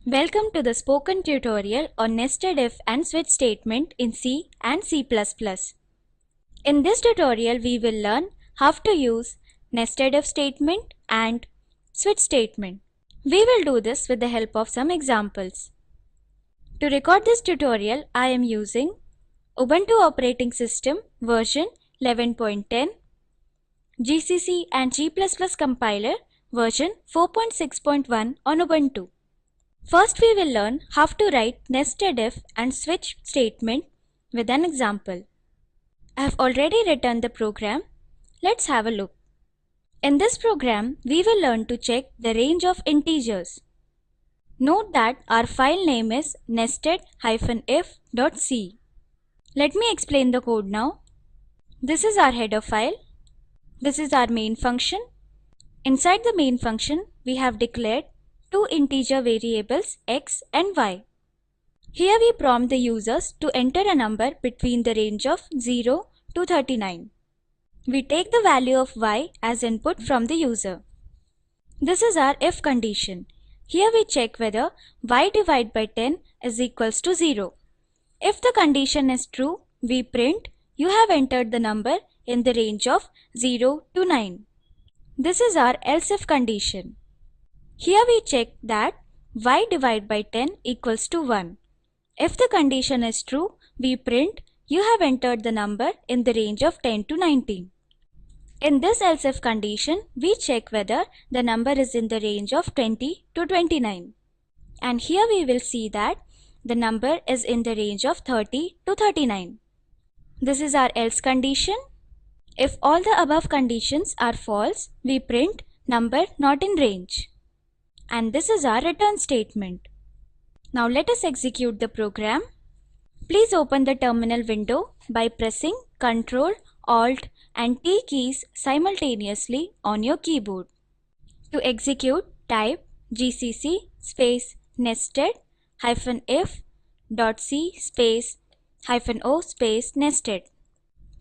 Welcome to the spoken tutorial on nested if and switch statement in C and C++. In this tutorial, we will learn how to use nested if statement and switch statement. We will do this with the help of some examples. To record this tutorial, I am using Ubuntu operating system version 11.10, GCC and G++ compiler version 4.6.1 on Ubuntu. First, we will learn how to write nested if and switch statement with an example. I have already written the program. Let's have a look. In this program, we will learn to check the range of integers. Note that our file name is nested-if.c. Let me explain the code now. This is our header file. This is our main function. Inside the main function, we have declared two integer variables x and y. Here we prompt the users to enter a number between the range of 0 to 39. We take the value of y as input from the user. This is our if condition. Here we check whether y divided by 10 is equals to 0. If the condition is true, we print you have entered the number in the range of 0 to 9. This is our else if condition. Here we check that y divided by 10 equals to 1. If the condition is true, we print you have entered the number in the range of 10 to 19. In this else if condition, we check whether the number is in the range of 20 to 29. And here we will see that the number is in the range of 30 to 39. This is our else condition. If all the above conditions are false, we print number not in range. And this is our return statement. Now let us execute the program. Please open the terminal window by pressing Ctrl, Alt and T keys simultaneously on your keyboard. To execute, type gcc space nested-if.c space -o space nested.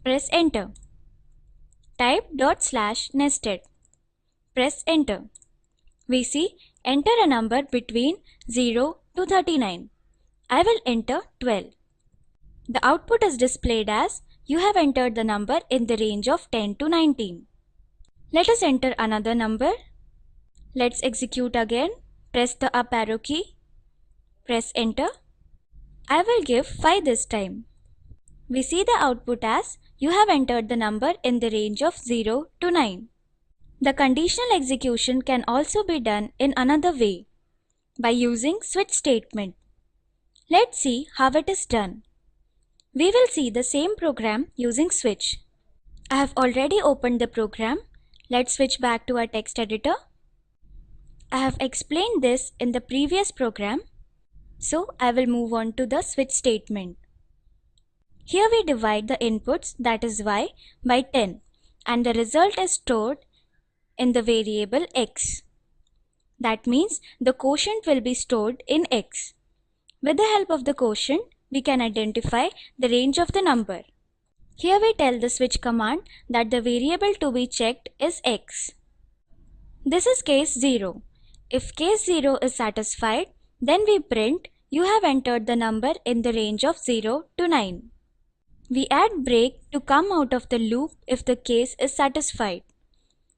Press enter. Type /nested. Press enter. We see enter a number between 0 to 39. I will enter 12. The output is displayed as you have entered the number in the range of 10 to 19. Let us enter another number. Let's execute again. Press the up arrow key. Press enter. I will give 5 this time. We see the output as you have entered the number in the range of 0 to 9. The conditional execution can also be done in another way, by using switch statement. Let's see how it is done. We will see the same program using switch. I have already opened the program. Let's switch back to our text editor. I have explained this in the previous program, so I will move on to the switch statement. Here we divide the inputs, that is y, by 10 and the result is stored in the variable x. That means the quotient will be stored in x. With the help of the quotient, we can identify the range of the number. Here we tell the switch command that the variable to be checked is x. This is case 0. If case 0 is satisfied, then we print you have entered the number in the range of 0 to 9. We add break to come out of the loop if the case is satisfied.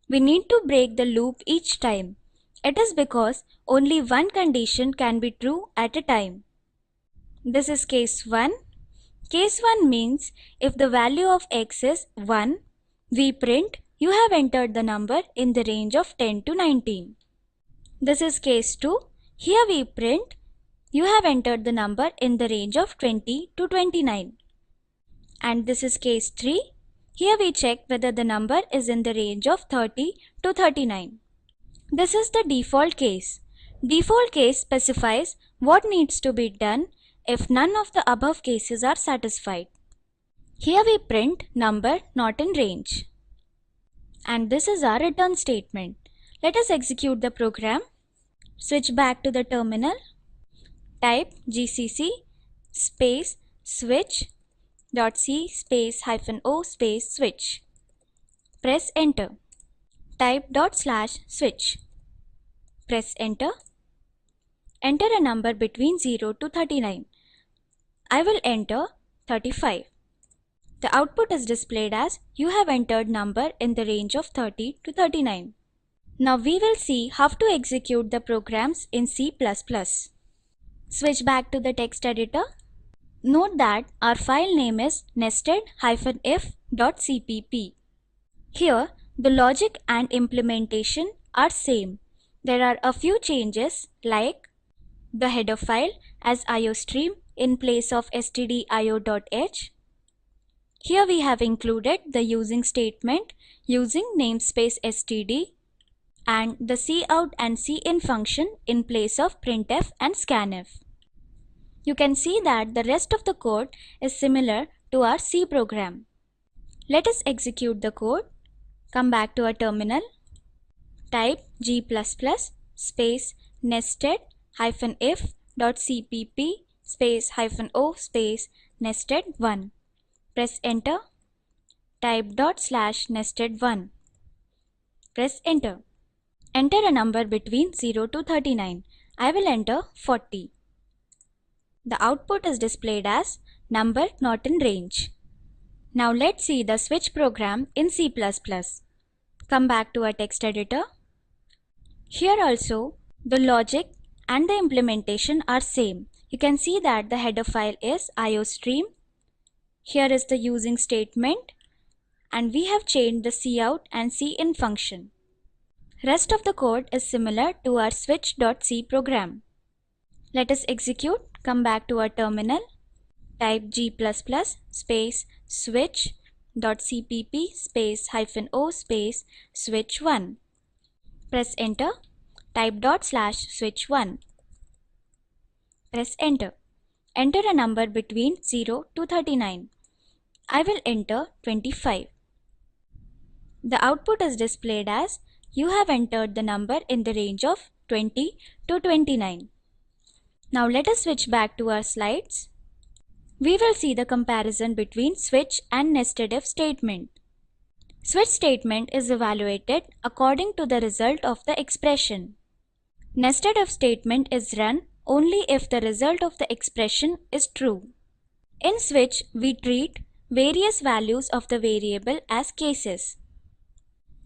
We need to break the loop each time. It is because only one condition can be true at a time. This is case 1. Case 1 means if the value of x is 1, we print you have entered the number in the range of 10 to 19. This is case 2. Here we print you have entered the number in the range of 20 to 29. And this is case 3. Here we check whether the number is in the range of 30 to 39. This is the default case. Default case specifies what needs to be done if none of the above cases are satisfied. Here we print number not in range. And this is our return statement. Let us execute the program. Switch back to the terminal. Type gcc space switch.c space -o space switch. Press enter. Type /switch. Press enter. Enter a number between 0 to 39. I will enter 35. The output is displayed as you have entered number in the range of 30 to 39. Now we will see how to execute the programs in C++. Switch back to the text editor. Note that our file name is nested-if.cpp. Here, the logic and implementation are same. There are a few changes like the header file as iostream in place of stdio.h. Here we have included the using statement using namespace std and the cout and cin function in place of printf and scanf. You can see that the rest of the code is similar to our C program. Let us execute the code. Come back to our terminal. Type g++ space nested-if.cpp space -o space nested1. Press enter. Type ./nested1. Press enter. Enter a number between 0 to 39. I will enter 40. The output is displayed as number not in range. Now let's see the switch program in C++. Come back to our text editor. Here also, the logic and the implementation are same. You can see that the header file is iostream. Here is the using statement and we have changed the cout and cin function. Rest of the code is similar to our switch.c program. Let us execute. Come back to our terminal. Type g++ space switch.cpp space -o space switch1. Press enter. Type ./switch1. Press enter. Enter a number between 0 to 39. I will enter 25. The output is displayed as you have entered the number in the range of 20 to 29. Now let us switch back to our slides. We will see the comparison between switch and nested if statement. Switch statement is evaluated according to the result of the expression. Nested if statement is run only if the result of the expression is true. In switch, we treat various values of the variable as cases.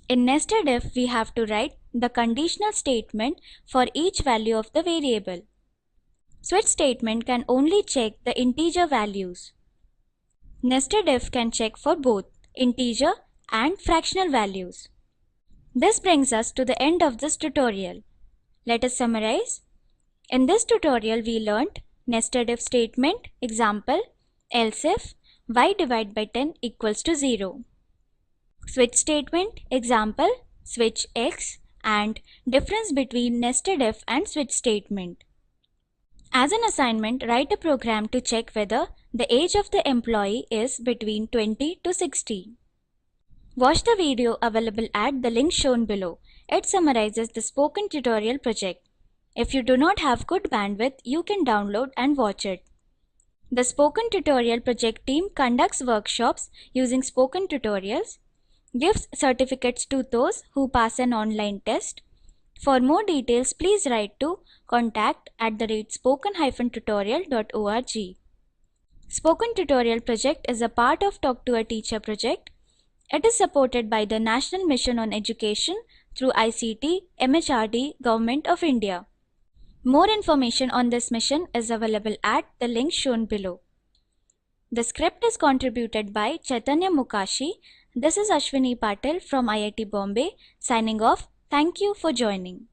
In nested if, we have to write the conditional statement for each value of the variable. Switch statement can only check the integer values. Nested if can check for both integer and fractional values. This brings us to the end of this tutorial. Let us summarize. In this tutorial, we learned nested if statement, example, else if y divided by 10 equals to 0. Switch statement, example, switch x, and difference between nested if and switch statement. As an assignment, write a program to check whether the age of the employee is between 20 to 60. Watch the video available at the link shown below. It summarizes the spoken tutorial project. If you do not have good bandwidth, you can download and watch it. The Spoken Tutorial project team conducts workshops using spoken tutorials, gives certificates to those who pass an online test. For more details, please write to contact@spoken-tutorial.org. Spoken Tutorial project is a part of Talk to a Teacher project. It is supported by the National Mission on Education through ICT, MHRD, Government of India. More information on this mission is available at the link shown below. The script is contributed by Chaitanya Mukashi. This is Ashwini Patil from IIT Bombay signing off. Thank you for joining.